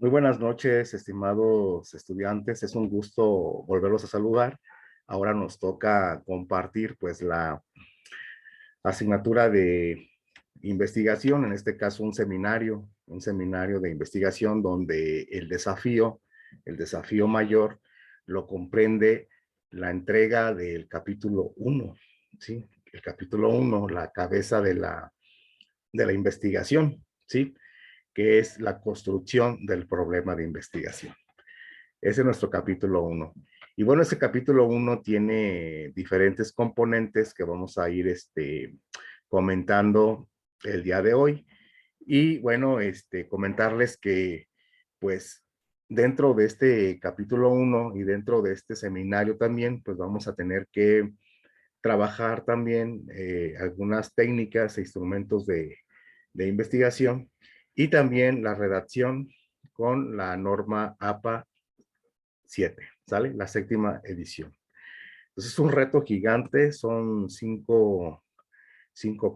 Muy buenas noches, estimados estudiantes. Es un gusto volverlos a saludar. Ahora nos toca compartir pues la asignatura de investigación, en este caso un seminario de investigación donde el desafío mayor lo comprende la entrega del capítulo 1, ¿sí? El capítulo 1, la cabeza de la investigación, ¿sí? Que es la construcción del problema de investigación. Ese es nuestro capítulo 1. Y bueno, ese capítulo 1 tiene diferentes componentes que vamos a ir comentando el día de hoy. Y bueno, comentarles que pues dentro de este capítulo 1 y dentro de este seminario también, pues vamos a tener que trabajar también algunas técnicas e instrumentos de investigación y también la redacción con la norma APA 7, ¿sale? La séptima edición. Entonces es un reto gigante, son cinco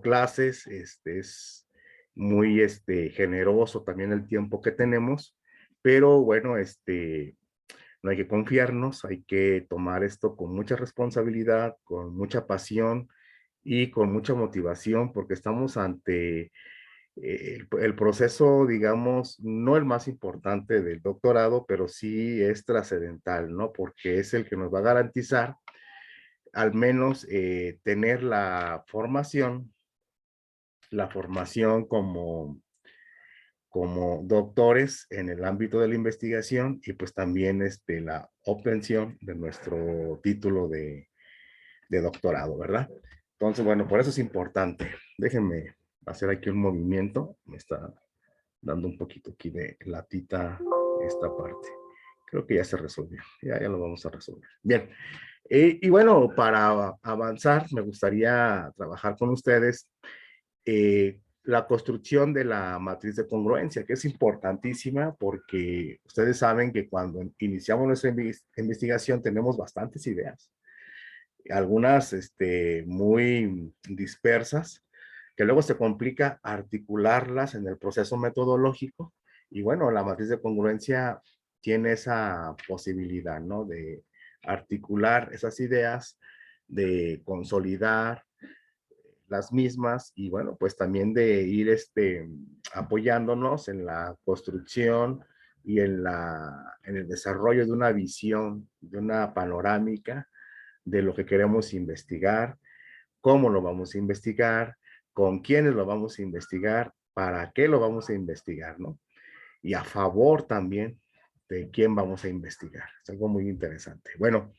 clases, es muy generoso también el tiempo que tenemos, pero bueno, no hay que confiarnos, hay que tomar esto con mucha responsabilidad, con mucha pasión y con mucha motivación, porque estamos ante el proceso, digamos, no el más importante del doctorado, pero sí es trascendental, ¿no? Porque es el que nos va a garantizar al menos tener la formación como doctores en el ámbito de la investigación y pues también la obtención de nuestro título de doctorado, ¿verdad? Entonces, bueno, por eso es importante. Déjenme hacer aquí un movimiento. Me está dando un poquito aquí de latita esta parte. Creo que ya se resolvió. Ya lo vamos a resolver. Bien. Y bueno, para avanzar, me gustaría trabajar con ustedes la construcción de la matriz de congruencia, que es importantísima porque ustedes saben que cuando iniciamos nuestra investigación tenemos bastantes ideas, algunas muy dispersas, que luego se complica articularlas en el proceso metodológico. Y bueno, la matriz de congruencia tiene esa posibilidad, ¿no? De articular esas ideas, de consolidar las mismas y bueno, pues también de ir apoyándonos en la construcción y en el desarrollo de una visión, de una panorámica de lo que queremos investigar, cómo lo vamos a investigar, con quiénes lo vamos a investigar, para qué lo vamos a investigar, ¿no? Y a favor también de quién vamos a investigar. Es algo muy interesante. Bueno,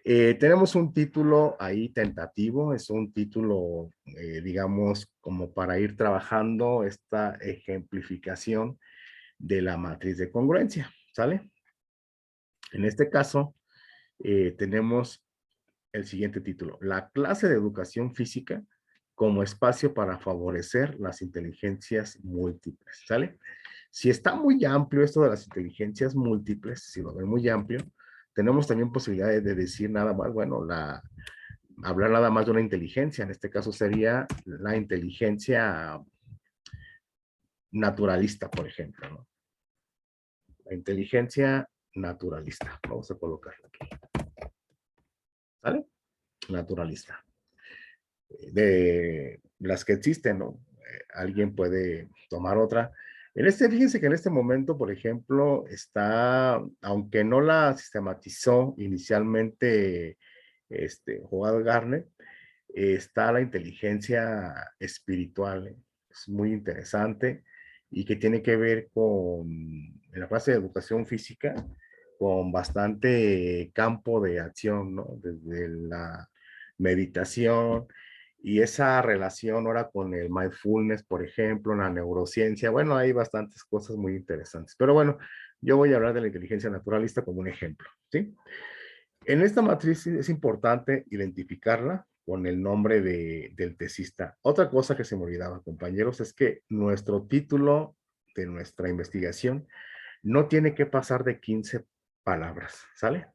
tenemos un título ahí tentativo, es un título, digamos, como para ir trabajando esta ejemplificación de la matriz de congruencia, ¿sale? En este caso, tenemos el siguiente título: la clase de educación física como espacio para favorecer las inteligencias múltiples, ¿sale? Si está muy amplio esto de las inteligencias múltiples, si lo ven muy amplio, tenemos también posibilidades de decir nada más, bueno, hablar nada más de una inteligencia, en este caso sería la inteligencia naturalista, por ejemplo, ¿no? La inteligencia naturalista, vamos a colocarla aquí, ¿sale? Naturalista. De las que existen, ¿no? Alguien puede tomar otra. Fíjense que en este momento, por ejemplo, está, aunque no la sistematizó inicialmente Howard Gardner, está la inteligencia espiritual, es muy interesante y que tiene que ver con, en la clase de educación física, con bastante campo de acción, ¿no? Desde la meditación y esa relación ahora con el mindfulness, por ejemplo, la neurociencia. Bueno, hay bastantes cosas muy interesantes, pero bueno, yo voy a hablar de la inteligencia naturalista como un ejemplo, ¿sí? En esta matriz es importante identificarla con el nombre del tesista. Otra cosa que se me olvidaba, compañeros, es que nuestro título de nuestra investigación no tiene que pasar de 15 palabras, ¿sale?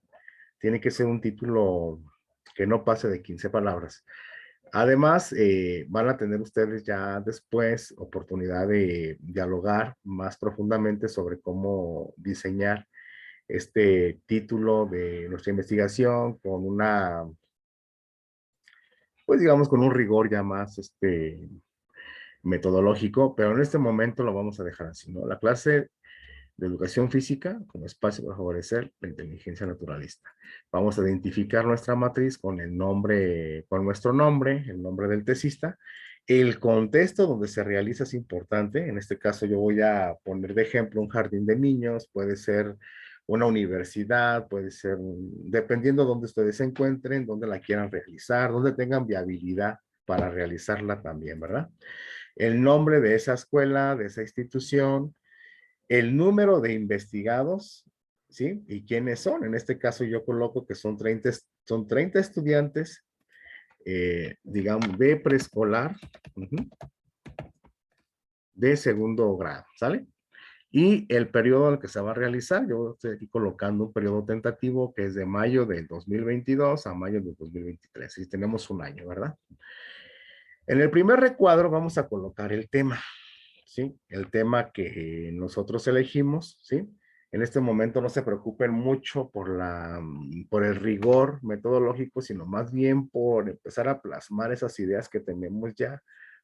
Tiene que ser un título que no pase de 15 palabras. Además, van a tener ustedes ya después oportunidad de dialogar más profundamente sobre cómo diseñar este título de nuestra investigación con una, pues digamos, con un rigor ya más metodológico, pero en este momento lo vamos a dejar así, ¿no? La clase de educación física como espacio para favorecer la inteligencia naturalista. Vamos a identificar nuestra matriz con el nombre, con nuestro nombre, el nombre del tesista. El contexto donde se realiza es importante. En este caso yo voy a poner de ejemplo un jardín de niños, puede ser una universidad, puede ser, dependiendo de dónde ustedes se encuentren, dónde la quieran realizar, dónde tengan viabilidad para realizarla también, ¿verdad? El nombre de esa escuela, de esa institución, el número de investigados, ¿sí? ¿Y quiénes son? En este caso yo coloco que son 30 estudiantes, digamos, de preescolar, de segundo grado, ¿sale? Y el periodo al que se va a realizar, yo estoy aquí colocando un periodo tentativo que es de mayo del 2022 a mayo del 2023. Y tenemos un año, ¿verdad? En el primer recuadro vamos a colocar el tema. ¿Sí? El tema que nosotros elegimos, ¿sí? En este momento no se preocupen mucho por el rigor metodológico, sino más bien por empezar a plasmar esas ideas que tenemos ya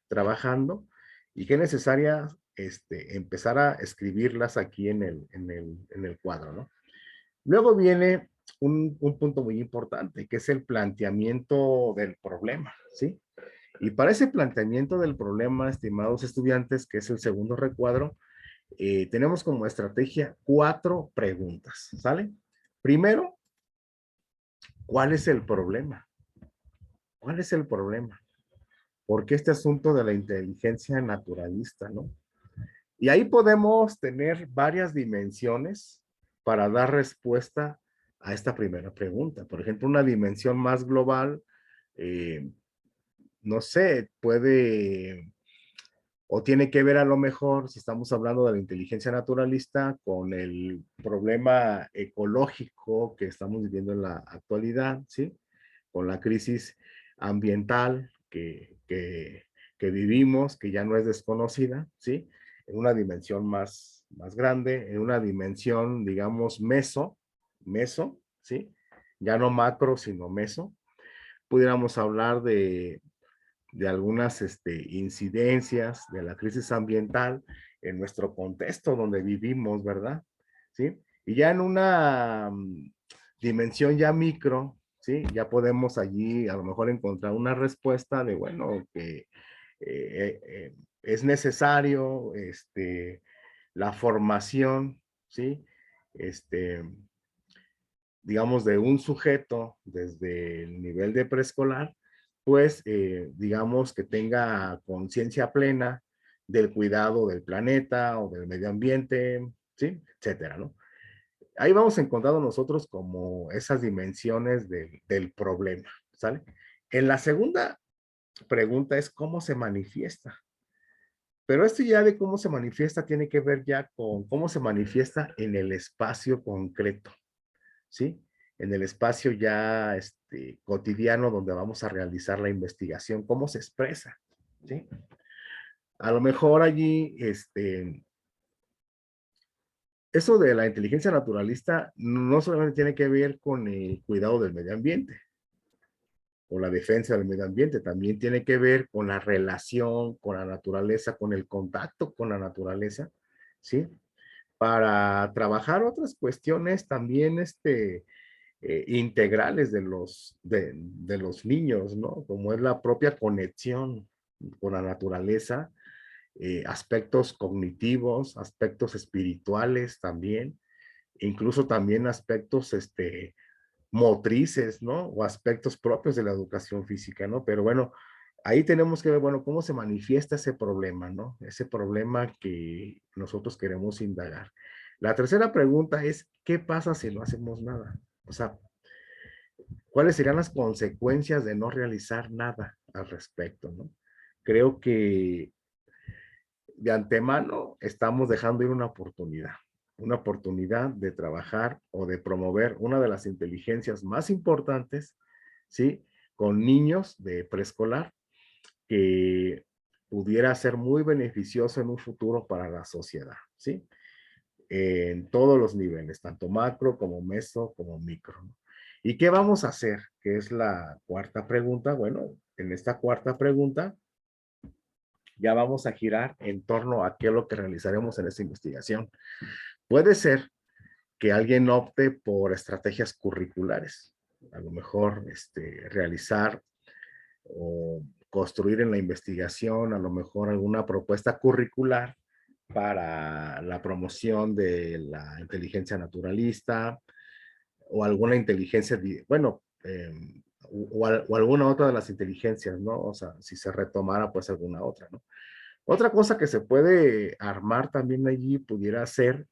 trabajando y que es necesaria empezar a escribirlas aquí en el cuadro, ¿no? Luego viene un punto muy importante, que es el planteamiento del problema, ¿sí? Y para ese planteamiento del problema, estimados estudiantes, que es el segundo recuadro, tenemos como estrategia 4 preguntas, ¿sale? Primero, ¿cuál es el problema? ¿Cuál es el problema? ¿Por qué este asunto de la inteligencia naturalista, no? Y ahí podemos tener varias dimensiones para dar respuesta a esta primera pregunta. Por ejemplo, una dimensión más global, eh, no sé, puede o tiene que ver a lo mejor, si estamos hablando de la inteligencia naturalista, con el problema ecológico que estamos viviendo en la actualidad, ¿sí? Con la crisis ambiental que vivimos, que ya no es desconocida, ¿sí? En una dimensión más grande, en una dimensión, digamos, meso, ¿sí? Ya no macro, sino meso. Pudiéramos hablar de algunas incidencias de la crisis ambiental en nuestro contexto donde vivimos, ¿verdad? ¿Sí? Y ya en una dimensión ya micro, ¿sí? Ya podemos allí a lo mejor encontrar una respuesta de, bueno, que es necesario la formación, ¿sí? Este, digamos, de un sujeto desde el nivel de preescolar, pues, digamos, que tenga conciencia plena del cuidado del planeta o del medio ambiente, ¿sí? Etcétera, ¿no? Ahí vamos encontrando nosotros como esas dimensiones del problema, ¿sale? En la segunda pregunta es cómo se manifiesta. Pero esto ya de cómo se manifiesta tiene que ver ya con cómo se manifiesta en el espacio concreto, ¿sí? En el espacio ya cotidiano donde vamos a realizar la investigación, cómo se expresa, ¿sí? A lo mejor allí, eso de la inteligencia naturalista no solamente tiene que ver con el cuidado del medio ambiente o la defensa del medio ambiente, también tiene que ver con la relación con la naturaleza, con el contacto con la naturaleza, ¿sí? Para trabajar otras cuestiones también, integrales de los niños, ¿no? Como es la propia conexión con la naturaleza, aspectos cognitivos, aspectos espirituales también, incluso también aspectos motrices, ¿no? O aspectos propios de la educación física, ¿no? Pero bueno, ahí tenemos que ver, bueno, cómo se manifiesta ese problema, ¿no? Ese problema que nosotros queremos indagar. La tercera pregunta es, ¿qué pasa si no hacemos nada? O sea, ¿cuáles serían las consecuencias de no realizar nada al respecto, no? Creo que de antemano estamos dejando ir una oportunidad de trabajar o de promover una de las inteligencias más importantes, ¿sí? Con niños de preescolar que pudiera ser muy beneficioso en un futuro para la sociedad, ¿sí? En todos los niveles, tanto macro como meso como micro, ¿no? ¿Y qué vamos a hacer? Que es la cuarta pregunta. Bueno, en esta cuarta pregunta ya vamos a girar en torno a qué es lo que realizaremos en esta investigación. Puede ser que alguien opte por estrategias curriculares, a lo mejor realizar o construir en la investigación, a lo mejor alguna propuesta curricular para la promoción de la inteligencia naturalista o alguna inteligencia, bueno, o alguna otra de las inteligencias, ¿no? O sea, si se retomara, pues alguna otra, ¿no? Otra cosa que se puede armar también allí pudiera ser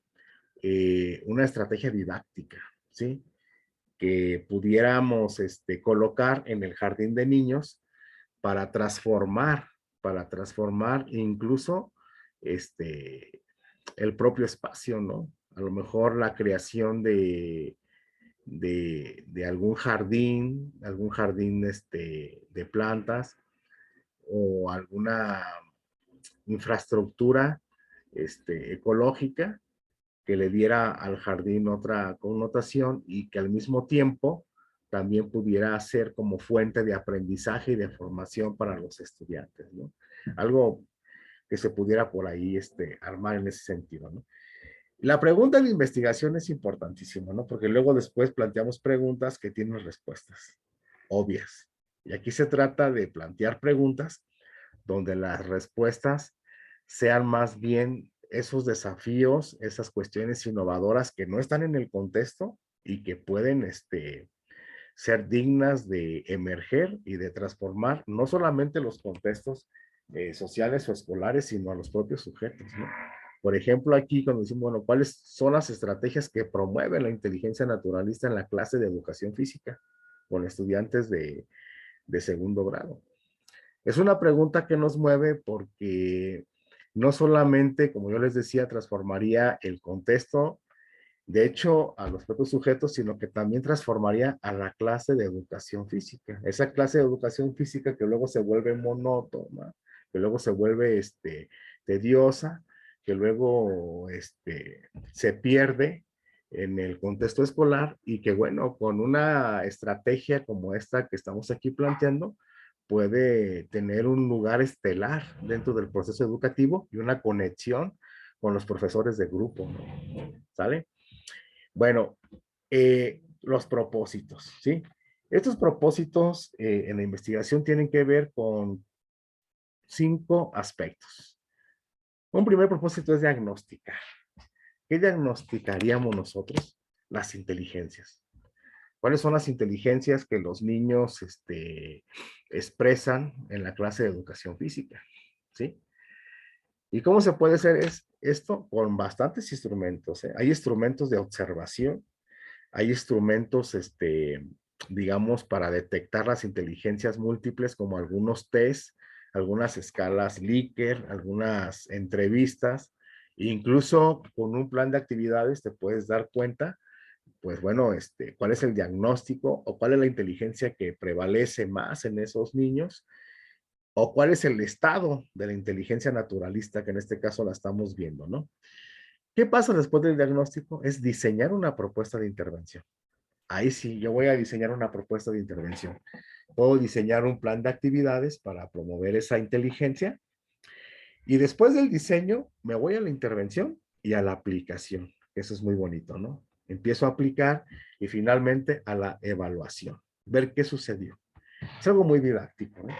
una estrategia didáctica, ¿sí? Que pudiéramos colocar en el jardín de niños para transformar incluso el propio espacio, ¿no? A lo mejor la creación de algún jardín de plantas o alguna infraestructura ecológica que le diera al jardín otra connotación y que al mismo tiempo también pudiera ser como fuente de aprendizaje y de formación para los estudiantes, ¿no? Algo que se pudiera por ahí armar en ese sentido, ¿no? La pregunta de investigación es importantísima, ¿no? Porque luego después planteamos preguntas que tienen respuestas obvias. Y aquí se trata de plantear preguntas donde las respuestas sean más bien esos desafíos, esas cuestiones innovadoras que no están en el contexto y que pueden ser dignas de emerger y de transformar no solamente los contextos sociales o escolares, sino a los propios sujetos, ¿no? Por ejemplo, aquí cuando decimos, bueno, ¿cuáles son las estrategias que promueven la inteligencia naturalista en la clase de educación física con estudiantes de segundo grado? Es una pregunta que nos mueve porque no solamente, como yo les decía, transformaría el contexto, de hecho, a los propios sujetos, sino que también transformaría a la clase de educación física. Esa clase de educación física que luego se vuelve monótona, que luego se vuelve tediosa, que luego se pierde en el contexto escolar y que, bueno, con una estrategia como esta que estamos aquí planteando, puede tener un lugar estelar dentro del proceso educativo y una conexión con los profesores de grupo, ¿no? ¿Sale? Bueno, los propósitos, ¿sí? Estos propósitos en la investigación tienen que ver con 5 aspectos. Un primer propósito es diagnosticar. ¿Qué diagnosticaríamos nosotros? Las inteligencias. ¿Cuáles son las inteligencias que los niños expresan en la clase de educación física? ¿Sí? ¿Y cómo se puede hacer esto? Con bastantes instrumentos, ¿eh? Hay instrumentos de observación, hay instrumentos, digamos, para detectar las inteligencias múltiples, como algunos test, algunas escalas Likert, algunas entrevistas, incluso con un plan de actividades te puedes dar cuenta, pues bueno, cuál es el diagnóstico o cuál es la inteligencia que prevalece más en esos niños o cuál es el estado de la inteligencia naturalista, que en este caso la estamos viendo, ¿no? ¿Qué pasa después del diagnóstico? Es diseñar una propuesta de intervención. Ahí sí, yo voy a diseñar una propuesta de intervención. Puedo diseñar un plan de actividades para promover esa inteligencia y después del diseño me voy a la intervención y a la aplicación. Eso es muy bonito, ¿no? Empiezo a aplicar y finalmente a la evaluación. Ver qué sucedió. Es algo muy didáctico, ¿no?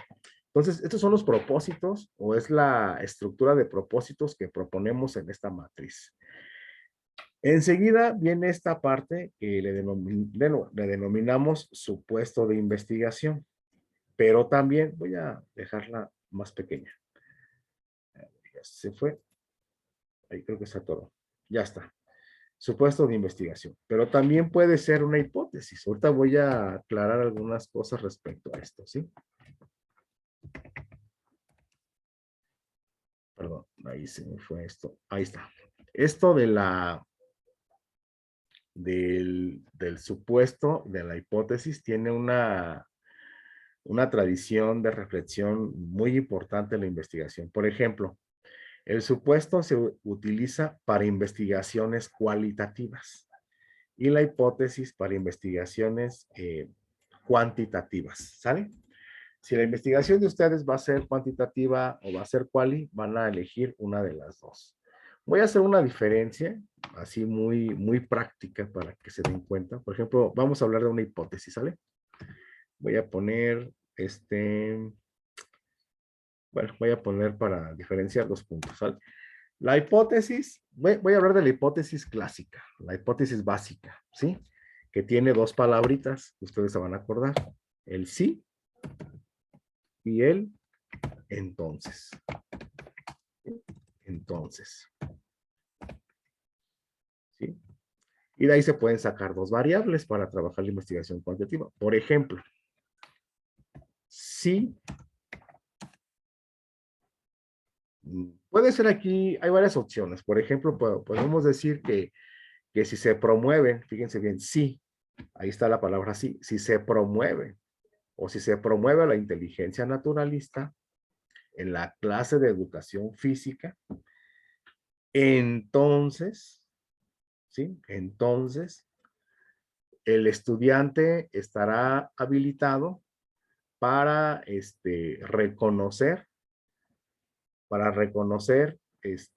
Entonces, estos son los propósitos o es la estructura de propósitos que proponemos en esta matriz. Enseguida viene esta parte que le denominamos supuesto de investigación, pero también voy a dejarla más pequeña. Ya se fue. Ahí creo que está todo. Ya está. Supuesto de investigación, pero también puede ser una hipótesis. Ahorita voy a aclarar algunas cosas respecto a esto, ¿sí? Perdón, ahí se me fue esto. Ahí está. Esto del supuesto, de la hipótesis, tiene una una tradición de reflexión muy importante en la investigación. Por ejemplo, el supuesto se utiliza para investigaciones cualitativas y la hipótesis para investigaciones cuantitativas, ¿sale? Si la investigación de ustedes va a ser cuantitativa o va a ser quali, van a elegir una de las dos. Voy a hacer una diferencia así muy práctica para que se den cuenta. Por ejemplo, vamos a hablar de una hipótesis, ¿sale? Voy a poner bueno, voy a poner para diferenciar los puntos, ¿sale? La hipótesis, voy a hablar de la hipótesis clásica, la hipótesis básica, ¿sí? Que tiene dos palabritas, ustedes se van a acordar, el sí y el entonces. Entonces, ¿sí? Y de ahí se pueden sacar dos variables para trabajar la investigación cuantitativa. Por ejemplo, si puede ser aquí, hay varias opciones. Por ejemplo, podemos decir que si se promueve, fíjense bien, sí, ahí está la palabra sí, si se promueve o si se promueve la inteligencia naturalista en la clase de educación física, entonces, ¿sí? Entonces, el estudiante estará habilitado para reconocer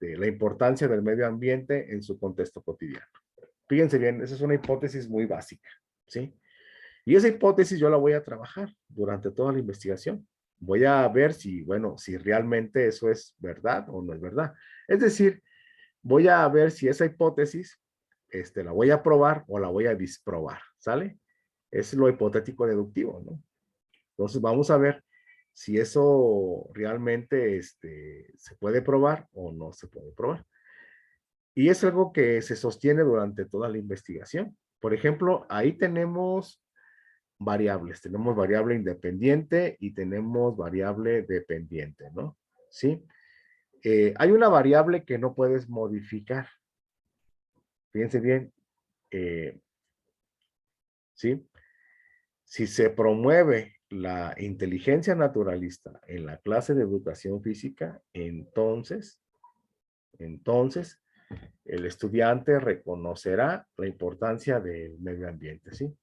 la importancia del medio ambiente en su contexto cotidiano. Fíjense bien, esa es una hipótesis muy básica, ¿sí? Y esa hipótesis yo la voy a trabajar durante toda la investigación. Voy a ver si, bueno, si realmente eso es verdad o no es verdad. Es decir, voy a ver si esa hipótesis la voy a probar o la voy a disprobar, ¿sale? Es lo hipotético deductivo, ¿no? Entonces vamos a ver si eso realmente se puede probar o no se puede probar. Y es algo que se sostiene durante toda la investigación. Por ejemplo, ahí tenemos variables. Tenemos variable independiente y tenemos variable dependiente, ¿no? ¿Sí? Hay una variable que no puedes modificar. Fíjense bien, eh, ¿sí? Si se promueve la inteligencia naturalista en la clase de educación física, entonces el estudiante reconocerá la importancia del medio ambiente, ¿sí?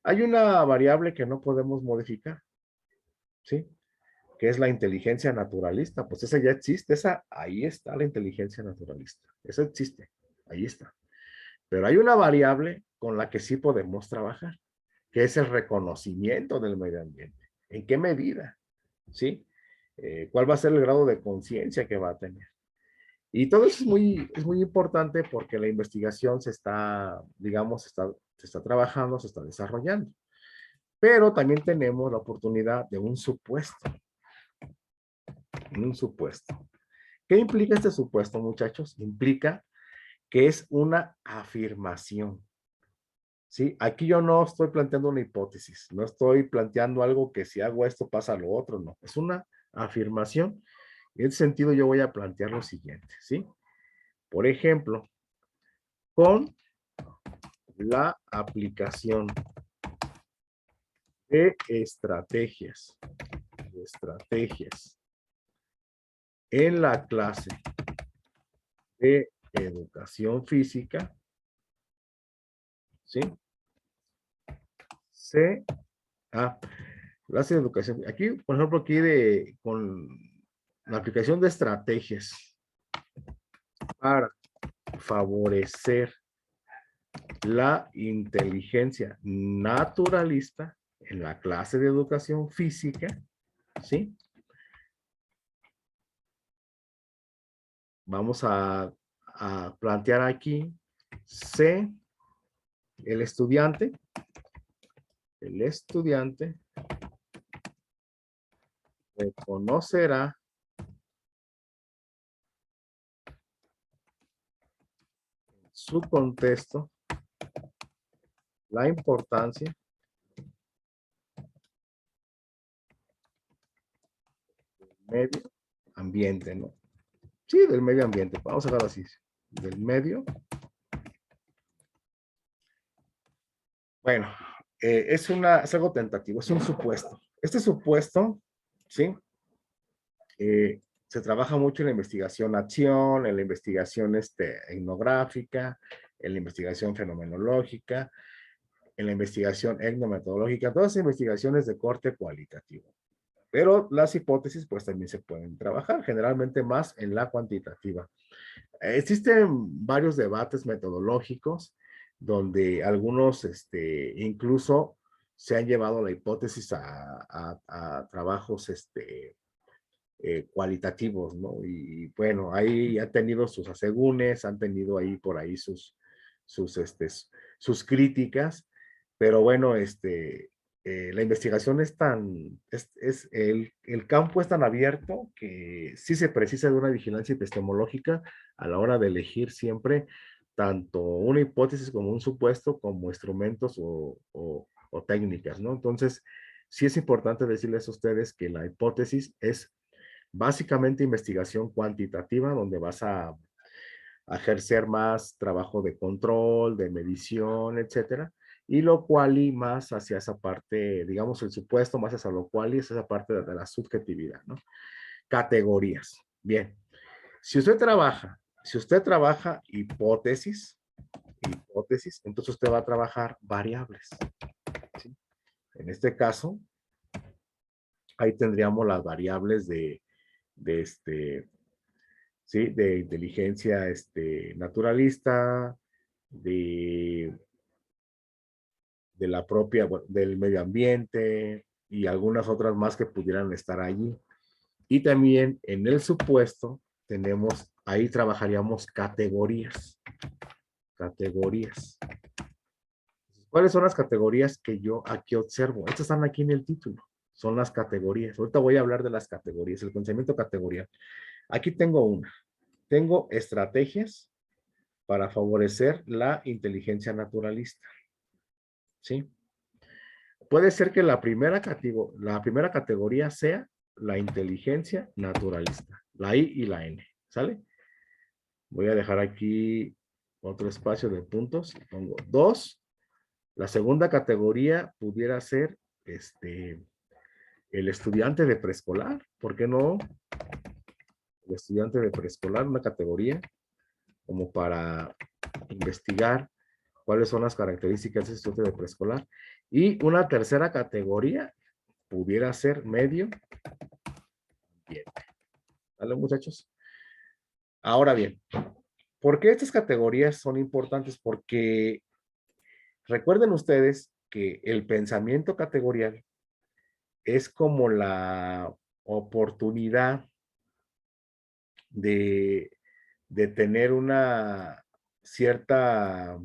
Hay una variable que no podemos modificar, ¿sí? Que es la inteligencia naturalista. Pues esa ya existe, ahí está la inteligencia naturalista. Esa existe, ahí está. Pero hay una variable con la que sí podemos trabajar, que es el reconocimiento del medio ambiente. ¿En qué medida? ¿Sí? ¿Cuál va a ser el grado de conciencia que va a tener? Y todo eso es muy importante porque la investigación se está, digamos, se está trabajando, se está desarrollando. Pero también tenemos la oportunidad de un supuesto. Un supuesto. ¿Qué implica este supuesto, muchachos? Implica que es una afirmación. ¿Sí? Aquí yo no estoy planteando una hipótesis, no estoy planteando algo que si hago esto pasa lo otro, no. Es una afirmación. En ese sentido yo voy a plantear lo siguiente, ¿sí? Por ejemplo, con la aplicación de estrategias en la clase de educación física, ¿sí? Clase de educación. Aquí, por ejemplo, con la aplicación de estrategias para favorecer la inteligencia naturalista en la clase de educación física, ¿sí? Vamos a plantear aquí el estudiante reconocerá en su contexto la importancia del medio ambiente, ¿no? Sí, del medio ambiente, vamos a hablar así, del medio. Bueno, es algo tentativo, es un supuesto. Este supuesto, ¿sí? Se trabaja mucho en la investigación-acción, en la investigación etnográfica, en la investigación fenomenológica, en la investigación etnometodológica, todas investigaciones de corte cualitativo. Pero las hipótesis pues también se pueden trabajar, generalmente más en la cuantitativa. Existen varios debates metodológicos donde algunos incluso se han llevado la hipótesis a trabajos cualitativos, ¿no? Y bueno, ahí han tenido sus asegúnes, han tenido ahí por ahí sus, sus críticas, pero bueno, la investigación es tan, el campo es tan abierto que sí se precisa de una vigilancia epistemológica a la hora de elegir siempre tanto una hipótesis como un supuesto, como instrumentos o técnicas, ¿no? Entonces, sí es importante decirles a ustedes que la hipótesis es básicamente investigación cuantitativa, donde vas a ejercer más trabajo de control, de medición, etcétera, y lo cual y más hacia esa parte, digamos, el supuesto más hacia lo cual y es esa parte de la subjetividad, ¿no? Categorías. Bien, si usted trabaja hipótesis, entonces usted va a trabajar variables, ¿sí? En este caso, ahí tendríamos las variables de ¿sí? De inteligencia naturalista, de, de la propia, bueno, del medio ambiente y algunas otras más que pudieran estar allí. Y también en el supuesto tenemos, ahí trabajaríamos categorías. Categorías. ¿Cuáles son las categorías que yo aquí observo? Estas están aquí en el título. Son las categorías. Ahorita voy a hablar de las categorías, el pensamiento categorial. Aquí tengo una. Tengo estrategias para favorecer la inteligencia naturalista. ¿Sí? Puede ser que la primera categoría sea la inteligencia naturalista, la I y la N, ¿sale? Voy a dejar aquí otro espacio de puntos, pongo 2. La segunda categoría pudiera ser el estudiante de preescolar, ¿por qué no? El estudiante de preescolar, una categoría como para investigar cuáles son las características de este estudiante de preescolar. Y una tercera categoría pudiera ser medio ambiente. ¿Vale, muchachos? Ahora bien, ¿por qué estas categorías son importantes? Porque recuerden ustedes que el pensamiento categorial es como la oportunidad de, de tener una cierta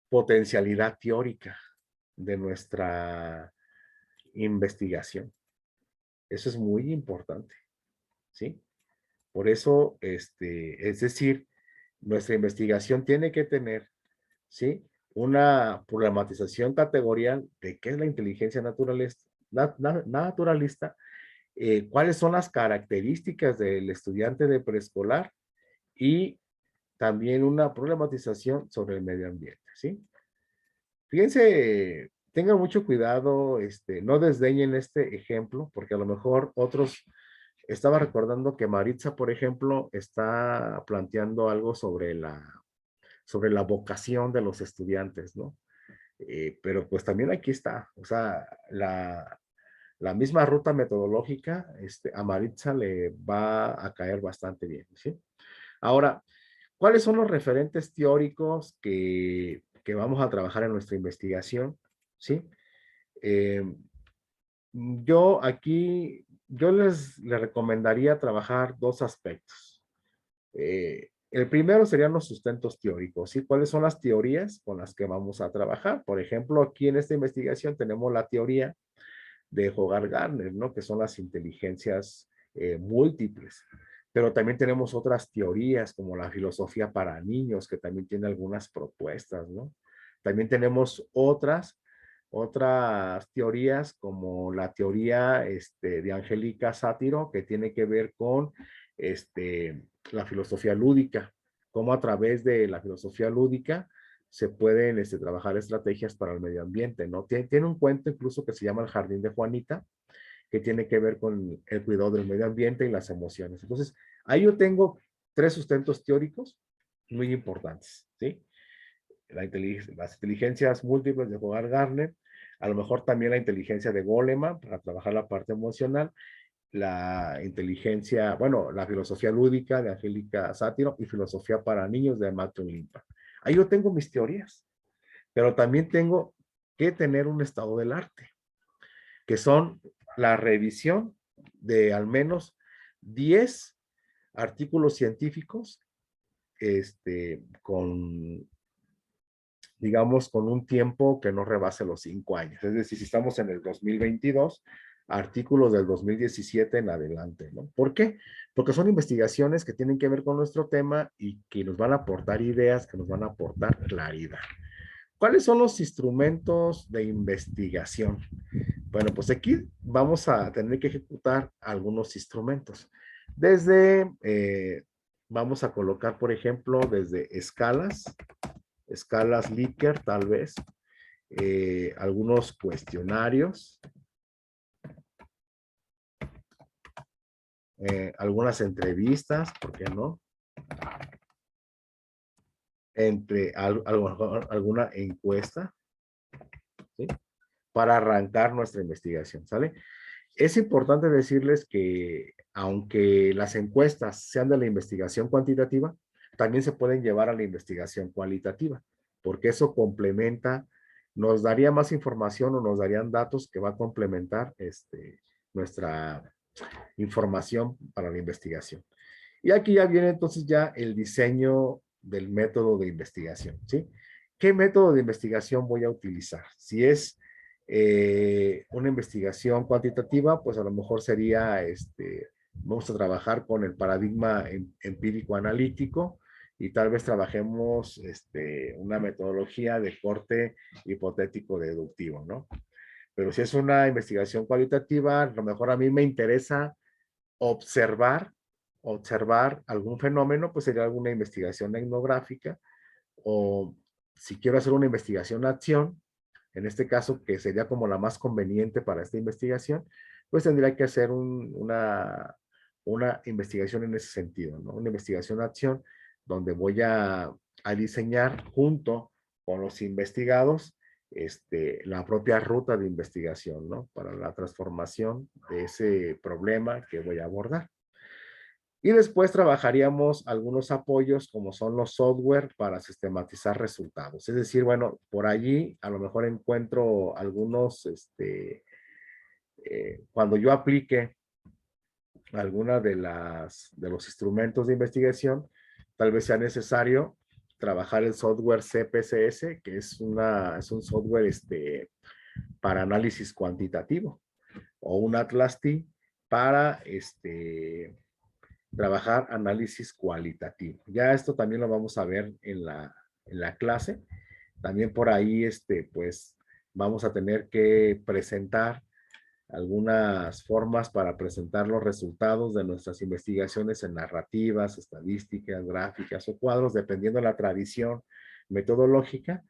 potencialidad teórica de nuestra investigación. Eso es muy importante, ¿sí? Por eso, es decir, nuestra investigación tiene que tener, ¿sí? Una problematización categorial de qué es la inteligencia naturalista, cuáles son las características del estudiante de preescolar y también una problematización sobre el medio ambiente, ¿sí? Fíjense, tengan mucho cuidado, no desdeñen este ejemplo, porque a lo mejor otros, estaba recordando que Maritza, por ejemplo, está planteando algo sobre la vocación de los estudiantes, ¿no? Pero pues también aquí está, o sea, la misma ruta metodológica, a Maritza le va a caer bastante bien, ¿sí? Ahora, ¿cuáles son los referentes teóricos que vamos a trabajar en nuestra investigación? ¿Sí? Eh, yo aquí, les recomendaría trabajar dos aspectos. El primero serían los sustentos teóricos, ¿sí? ¿Cuáles son las teorías con las que vamos a trabajar? Por ejemplo, aquí en esta investigación tenemos la teoría de Hogarth Gardner, ¿no? Que son las inteligencias múltiples. Pero también tenemos otras teorías como la filosofía para niños, que también tiene algunas propuestas, ¿no? También tenemos otras teorías como la teoría de Angélica Sátiro, que tiene que ver con la filosofía lúdica, cómo a través de la filosofía lúdica se pueden trabajar estrategias para el medio ambiente, ¿no? Tiene un cuento incluso que se llama El Jardín de Juanita, que tiene que ver con el cuidado del medio ambiente y las emociones. Entonces, ahí yo tengo 3 sustentos teóricos muy importantes, ¿sí? Las inteligencias múltiples de Hogar Gardner, a lo mejor también la inteligencia de Goleman para trabajar la parte emocional, la inteligencia, bueno, la filosofía lúdica de Angélica Sátiro y filosofía para niños de Matthew Limpa. Ahí yo tengo mis teorías, pero también tengo que tener un estado del arte, que son la revisión de al menos 10 artículos científicos, con, digamos, con un tiempo que no rebase los 5 años. Es decir, si estamos en el 2022, artículos del 2017 en adelante, ¿no? ¿Por qué? Porque son investigaciones que tienen que ver con nuestro tema y que nos van a aportar ideas, que nos van a aportar claridad. ¿Cuáles son los instrumentos de investigación? Bueno, pues aquí vamos a tener que ejecutar algunos instrumentos. Vamos a colocar, por ejemplo, desde escalas Likert tal vez, algunos cuestionarios, algunas entrevistas, ¿por qué no? Alguna encuesta, ¿sí? Para arrancar nuestra investigación, ¿sale? Es importante decirles que aunque las encuestas sean de la investigación cuantitativa, también se pueden llevar a la investigación cualitativa, porque eso complementa, nos daría más información o nos darían datos que va a complementar nuestra información para la investigación. Y aquí ya viene entonces ya el diseño del método de investigación, ¿sí? ¿Qué método de investigación voy a utilizar? Si es una investigación cuantitativa, pues a lo mejor sería, vamos a trabajar con el paradigma empírico analítico y tal vez trabajemos una metodología de corte hipotético deductivo, ¿no? Pero si es una investigación cualitativa, a lo mejor a mí me interesa observar, observar algún fenómeno, pues sería alguna investigación etnográfica, o si quiero hacer una investigación acción, en este caso, que sería como la más conveniente para esta investigación, pues tendría que hacer una investigación en ese sentido, ¿no? Una investigación acción donde voy a diseñar junto con los investigados la propia ruta de investigación, ¿no? Para la transformación de ese problema que voy a abordar. Y después trabajaríamos algunos apoyos como son los software para sistematizar resultados. Es decir, bueno, por allí a lo mejor encuentro algunos, cuando yo aplique alguna de los instrumentos de investigación, tal vez sea necesario trabajar el software CPCS, que es un software para análisis cuantitativo, o un Atlas T para trabajar análisis cualitativo. Ya esto también lo vamos a ver en la clase. También por ahí, pues, vamos a tener que presentar algunas formas para presentar los resultados de nuestras investigaciones en narrativas, estadísticas, gráficas o cuadros, dependiendo de la tradición metodológica.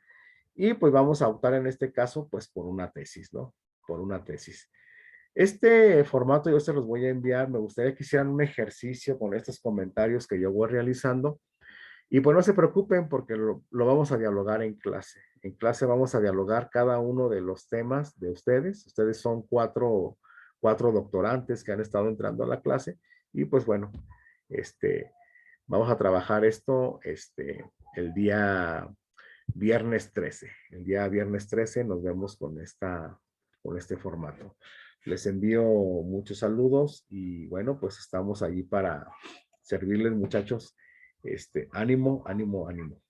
Y pues vamos a optar en este caso, pues, por una tesis, ¿no? Por una tesis. Este formato yo se los voy a enviar. Me gustaría que hicieran un ejercicio con estos comentarios que yo voy realizando. Y pues no se preocupen porque lo vamos a dialogar en clase. En clase vamos a dialogar cada uno de los temas de ustedes. Ustedes son cuatro doctorantes que han estado entrando a la clase. Y pues bueno, vamos a trabajar esto el día viernes 13. El día viernes 13 nos vemos con este formato. Les envío muchos saludos y bueno, pues estamos allí para servirles, muchachos. Ánimo, ánimo, ánimo.